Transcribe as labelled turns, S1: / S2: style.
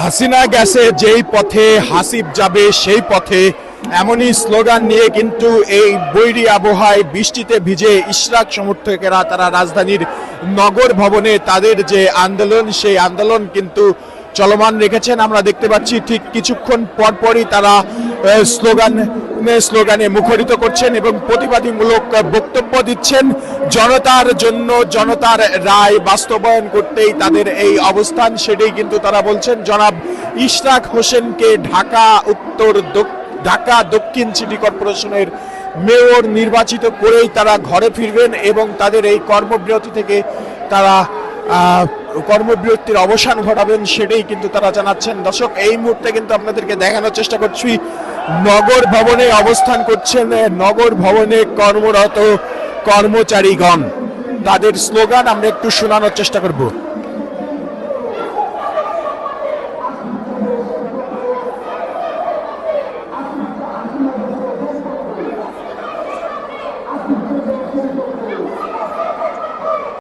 S1: হাসিনা গেছে যেই পথে হাসিব যাবে সেই পথে, এমনই স্লোগান নিয়ে কিন্তু এই বৈরী আবহাওয়ায় বৃষ্টিতে ভিজে ইশরাক সমর্থকেরা তারা রাজধানীর নগর ভবনে তাদের যে আন্দোলন সেই আন্দোলন কিন্তু চলমান রেখেছেন। আমরা দেখতে পাচ্ছি ঠিক কিছুক্ষণ পরপরই তারা স্লোগানে মুখরিত করছেন এবং প্রতিবাদীমূলক বক্তব্য দিচ্ছেন। জনতার জন্য জনতার রায় বাস্তবায়ন করতেই তাদের এই অবস্থান, সেটাই কিন্তু তারা বলছেন। জনাব ইশরাক হোসেনকে ঢাকা দক্ষিণ সিটি কর্পোরেশনের মেয়র নির্বাচিত করেই তারা ঘরে ফিরবেন এবং তাদের এই কর্মবিরতি থেকে তারা কর্মবিরতির অবসান ঘটাবেন, সেটাই কিন্তু তারা জানাচ্ছেন। দর্শক, এই মুহূর্তে কিন্তু আপনাদেরকে দেখানোর চেষ্টা করছি নগর ভবনে অবস্থান করছেন নগর ভবনে কর্মরত কর্মচারীগণ। তাদের স্লোগান আমরা একটু শোনানোর চেষ্টা করব।